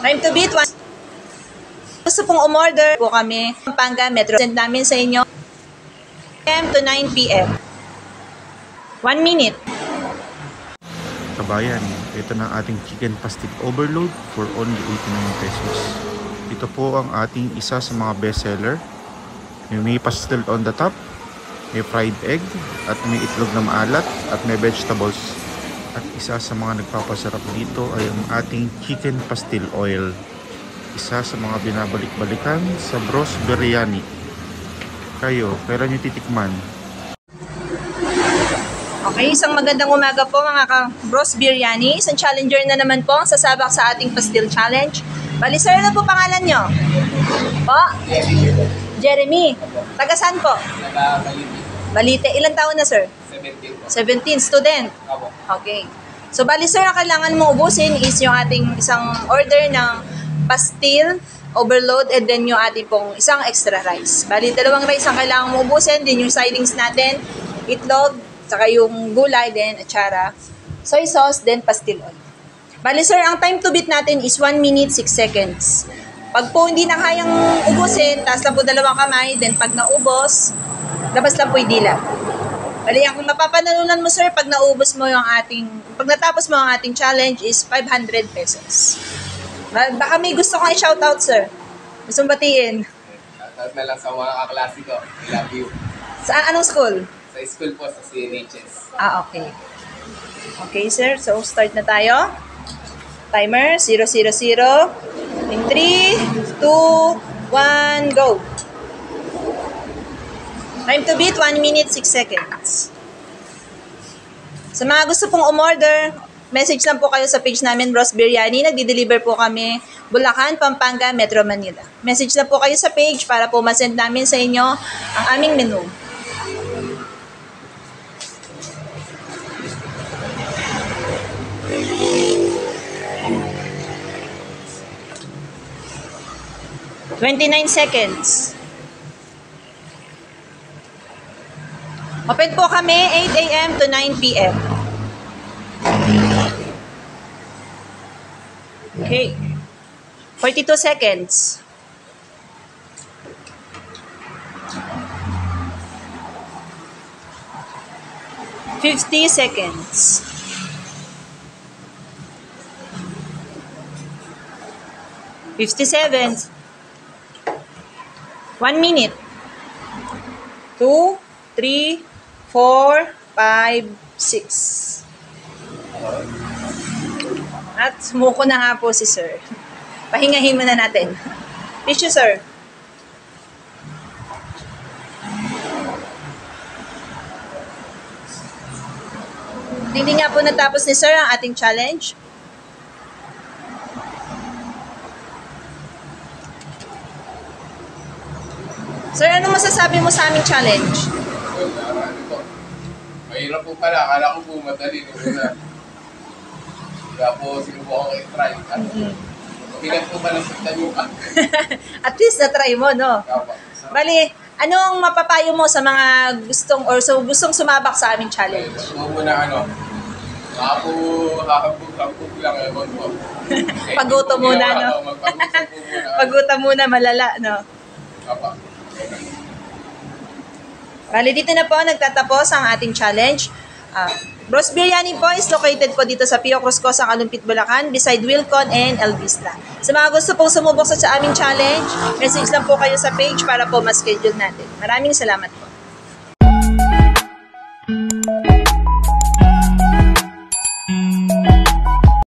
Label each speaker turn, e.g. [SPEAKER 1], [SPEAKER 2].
[SPEAKER 1] Time to beat. Gusto pong umorder po kami. Pampanga Metro. Send namin sa inyo. PM to 9 PM. 1 minute.
[SPEAKER 2] Kabayan, ito na ating chicken pastil overload for only 89 pesos. Ito po ang ating isa sa mga best seller. May pastil on the top, may fried egg, at may itlog na maalat, at may vegetables. At isa sa mga nagpapasarap dito ay ang ating chicken pastil oil. Isa sa mga binabalik-balikan sa Bros Biryani. Kayo, kailan nyo titikman?
[SPEAKER 1] Okay, isang magandang umaga po mga ka-Bros Biryani. Isang challenger na naman po ang sasabak sa ating pastil challenge. Bali, sir, ano po pangalan nyo? Po? Jeremy. Taga saan po?
[SPEAKER 3] Taga Balite.
[SPEAKER 1] Balite. Ilan taon na, sir?
[SPEAKER 3] 17 po.
[SPEAKER 1] 17. Student?
[SPEAKER 3] Opo.
[SPEAKER 1] Okay. So, bali, sir, ang kailangan mong ubusin is yung ating isang order ng pastil, overload, and then yung ating pong isang extra rice. Bali, dalawang rice ang kailangan mong ubusin, din yung sidings natin, itlog, saka yung gulay, then atsara, soy sauce, then pastil oil. Bali, sir, ang time to beat natin is 1 minute 6 seconds. Pag po hindi na kayang ubusin, taas lang po dalawang kamay, then pag naubos, labas lang po yung dila. Bali, ang mapapanalunan mo, sir, pag naubos mo yung ating, pag natapos mo ang ating challenge is 500 pesos. Baka may gusto kong i-shoutout, sir. Gusto mong batiin?
[SPEAKER 3] Shoutout na lang sa mga kaklase ko. I love you.
[SPEAKER 1] Sa anong school?
[SPEAKER 3] Sa school po, sa CNHS.
[SPEAKER 1] Okay. Okay, sir. So, start na tayo. Timer, 000. In 3, 2, 1, go. Time to beat, 1 minute, 6 seconds. Sa mga gusto pong umorder, message lang po kayo sa page namin, Bros Biryani. Nagdi-deliver po kami, Bulacan, Pampanga, Metro Manila. Message lang po kayo sa page para po masend namin sa inyo ang aming menu. (29 seconds). Open po kami 8 AM to 9 PM. Okay. 42 seconds. (50 seconds). 57. 1 minute. 2, 3, 4, 5, 6. At sumuko na nga po si sir. Pahingahin muna natin. Tissue, sir. Hindi nga po natapos ni sir ang ating challenge. Sir, ano masasabi mo sa aming challenge?
[SPEAKER 3] Well, ano po. Mahirap po pala. Akala ko po madali nung una. Kaya po sinubukan ko i-try. Bigat po pala sa tanyukan.
[SPEAKER 1] At least na-try mo, no?
[SPEAKER 3] Kapa.
[SPEAKER 1] Bali, anong mapapayo mo sa mga gustong sumabak sa aming challenge?
[SPEAKER 3] Gusto mo na ano. Hakapog lang. Ewan po.
[SPEAKER 1] Paguto muna, no?
[SPEAKER 3] Magpaguto po muna.
[SPEAKER 1] Paguta muna, malala, no?
[SPEAKER 3] Kapa.
[SPEAKER 1] Bali, dito na po nagtatapos ang ating challenge. Bros Biryani po is located po dito sa Pio Cruz Cosa, Kalumpit, Bulacan, beside Wilcon and El Vista. Sa mga gusto pong sumubok sa aming challenge, message lang po kayo sa page para po ma-schedule natin. Maraming salamat po.